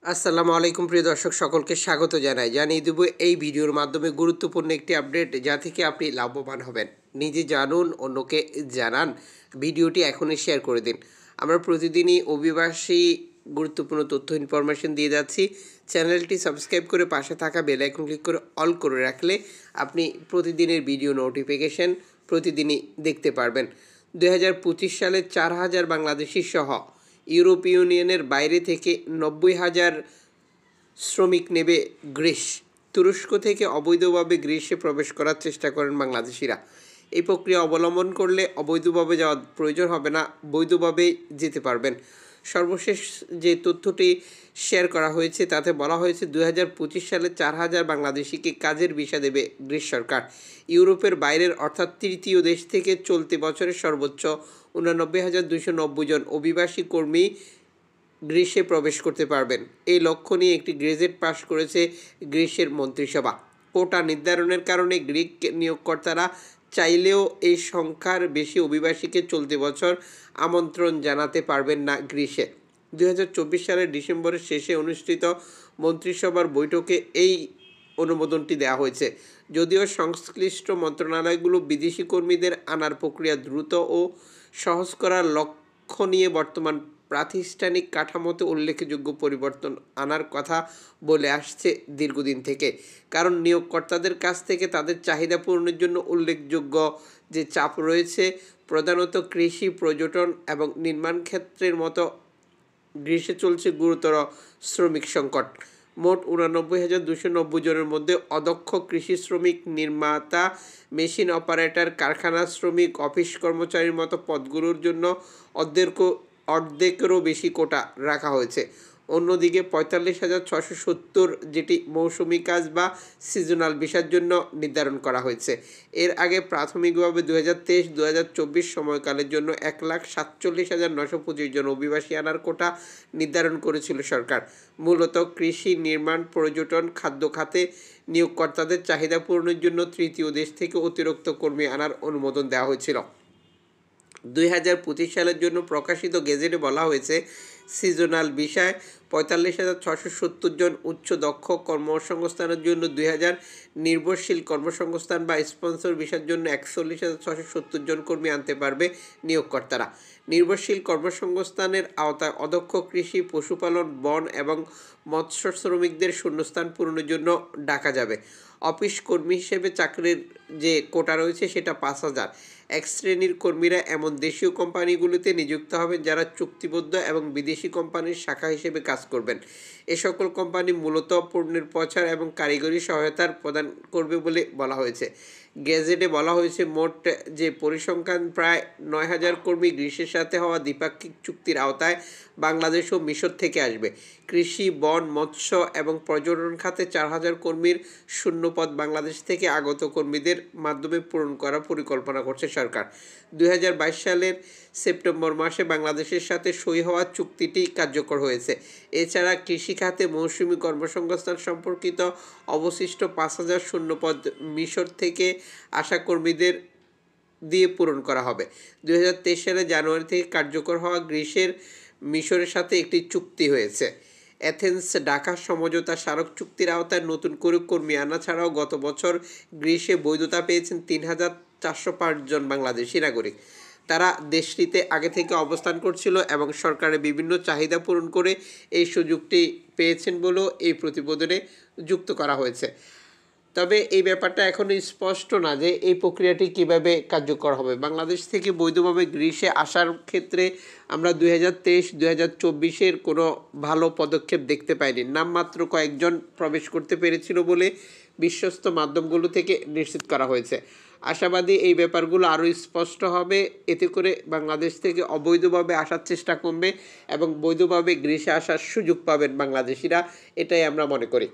আসসালামু আলাইকুম প্রিয় দর্শক, সকলকে স্বাগত জানাই। জানিয়ে দেব এই ভিডিওর মাধ্যমে গুরুত্বপূর্ণ একটি আপডেট, যা থেকে আপনি লাভবান হবেন। নিজে জানুন, অন্যকে জানান। ভিডিওটি এখনই শেয়ার করে দিন। আমরা প্রতিদিনই অভিবাসী গুরুত্বপূর্ণ তথ্য ইনফরমেশন দিয়ে যাচ্ছি। চ্যানেলটি সাবস্ক্রাইব করে পাশে থাকা বেল আইকন ক্লিক করে অল করে রাখলে আপনি প্রতিদিনের ভিডিও নোটিফিকেশন প্রতিদিনই দেখতে পারবেন। 2025 সালে 4,000 বাংলাদেশি সহ ইউরোপীয় ইউনিয়নের বাইরে থেকে 90,000 শ্রমিক নেবে গ্রিস। তুরস্ক থেকে অবৈধভাবে গ্রিসে প্রবেশ করার চেষ্টা করেন বাংলাদেশিরা। এই প্রক্রিয়া অবলম্বন করলে অবৈধভাবে যাওয়ার প্রয়োজন হবে না, বৈধভাবে যেতে পারবেন। সর্বশেষ যে তথ্যটি শেয়ার করা হয়েছে তাতে বলা হয়েছে 2025 সালে 4,000 বাংলাদেশিকে কাজের ভিসা দেবে গ্রিস সরকার। ইউরোপের বাইরের অর্থাৎ তৃতীয় দেশ থেকে চলতি বছরের সর্বোচ্চ 89,290 জন অভিবাসী কর্মী গ্রিসে প্রবেশ করতে পারবেন। এই লক্ষ্য নিয়ে একটি গেজেট পাস করেছে গ্রিসের মন্ত্রিসভা। কোটা নির্ধারণের কারণে গ্রিক নিয়োগকর্তারা চাইলেও এই সংখ্যার বেশি অভিবাসীকে চলতি বছর আমন্ত্রণ জানাতে পারবেন না গ্রিসে। 2024 সালের ডিসেম্বরের শেষে অনুষ্ঠিত মন্ত্রিসভার বৈঠকে এই অনুমোদনটি দেওয়া হয়েছে। যদিও সংশ্লিষ্ট মন্ত্রণালয়গুলো বিদেশি কর্মীদের আনার প্রক্রিয়া দ্রুত ও সহজ করার লক্ষ্য নিয়ে বর্তমান প্রাতিষ্ঠানিক কাঠামোতে উল্লেখযোগ্য পরিবর্তন আনার কথা বলে আসছে দীর্ঘদিন থেকে। কারণ নিয়োগকর্তাদের কাছ থেকে তাদের চাহিদা পূরণের জন্য উল্লেখযোগ্য যে চাপ রয়েছে, প্রধানত কৃষি, পর্যটন এবং নির্মাণ ক্ষেত্রের মতো গ্রীষ্মে চলছে গুরুতর শ্রমিক সংকট। মোট 89,290 জনের মধ্যে অদক্ষ কৃষি শ্রমিক, নির্মাতা, মেশিন অপারেটর, কারখানা শ্রমিক, অফিস কর্মচারীর মতো পদগুলোর জন্য অর্ধেকেরও বেশি কোটা রাখা হয়েছে। অন্যদিকে 45,670, যেটি মৌসুমি কাজ বা সিজনাল ভিসার জন্য নির্ধারণ করা হয়েছে। এর আগে প্রাথমিকভাবে 2023-2024 সময়কালের জন্য 1,47,925 জন অভিবাসী আনার কোটা নির্ধারণ করেছিল সরকার। মূলত কৃষি, নির্মাণ, পর্যটন, খাদ্য খাতে নিয়োগকর্তাদের চাহিদা পূরণের জন্য তৃতীয় দেশ থেকে অতিরিক্ত কর্মী আনার অনুমোদন দেওয়া হয়েছিল। 2025 সালের জন্য প্রকাশিত গেজেটে বলা হয়েছে, সিজনাল ভিসায় 45,670 জন, উচ্চ দক্ষ কর্মসংস্থানের জন্য 2,000, নির্ভরশীল কর্মসংস্থান বা স্পন্সর ভিসার জন্য 41,670 জন কর্মী আনতে পারবে নিয়োগকর্তারা। নির্ভরশীল কর্মসংস্থানের আওতায় অদক্ষ কৃষি, পশুপালন, বন এবং মৎস্য শ্রমিকদের শূন্যস্থান পূরণের জন্য ডাকা যাবে। অফিস কর্মী হিসেবে চাকরির যে কোটা রয়েছে সেটা 5,000। এক শ্রেণীর কর্মীরা এমন দেশীয় কোম্পানিগুলিতে নিযুক্ত হবেন যারা চুক্তিবদ্ধ এবং বিদেশি কোম্পানির শাখা হিসেবে কাজ করবেন। এ সকল কোম্পানি মূলত পণ্যের প্রচার এবং কারিগরি সহায়তার প্রদান করবে বলে বলা হয়েছে। গেজেটে বলা হয়েছে, মোট যে পরিসংখ্যান প্রায় 9,000 কর্মী গ্রিসের সাথে হওয়া দ্বিপাক্ষিক চুক্তির আওতায় বাংলাদেশ ও মিশর থেকে আসবে। কৃষি, বন, মৎস্য এবং পর্যটন খাতে 4,000 কর্মীর শূন্যপদ বাংলাদেশ থেকে আগত কর্মীদের মাধ্যমে পূরণ করার পরিকল্পনা করছে সরকার। 2022 সালের সেপ্টেম্বর মাসে বাংলাদেশের সাথে সই হওয়া চুক্তিটি কার্যকর হয়েছে। এছাড়া কৃষি খাতে মৌসুমি কর্মসংস্থান সম্পর্কিত অবশিষ্ট 5,000 শূন্যপদ মিশর থেকে আসা কর্মীদের দিয়ে পূরণ করা হবে। 2023 সালের জানুয়ারি থেকে কার্যকর হওয়া গ্রিসের মিশরের সাথে একটি চুক্তি হয়েছে। অ্যাথেন্স ঢাকা সমঝোতা স্মারক চুক্তির আওতায় নতুন করে কর্মী আনা ছাড়াও গত বছর গ্রিসে বৈধতা পেয়েছেন 3,405 জন বাংলাদেশি নাগরিক। তারা দেশটিতে আগে থেকে অবস্থান করছিল এবং সরকারের বিভিন্ন চাহিদা পূরণ করে এই সুযোগটি পেয়েছেন বলেও এই প্রতিবেদনে যুক্ত করা হয়েছে। তবে এই ব্যাপারটা এখনও স্পষ্ট না যে এই প্রক্রিয়াটি কিভাবে কার্যকর হবে। বাংলাদেশ থেকে বৈধভাবে গ্রিসে আসার ক্ষেত্রে আমরা 2023-2024 কোনো ভালো পদক্ষেপ দেখতে পাইনি। নামমাত্র কয়েকজন প্রবেশ করতে পেরেছিল বলে বিশ্বস্ত মাধ্যমগুলো থেকে নিশ্চিত করা হয়েছে। আশাবাদী এই ব্যাপারগুলো আরও স্পষ্ট হবে। এতে করে বাংলাদেশ থেকে অবৈধভাবে আসার চেষ্টা কমবে এবং বৈধভাবে গ্রিসে আসার সুযোগ পাবেন বাংলাদেশিরা, এটাই আমরা মনে করি।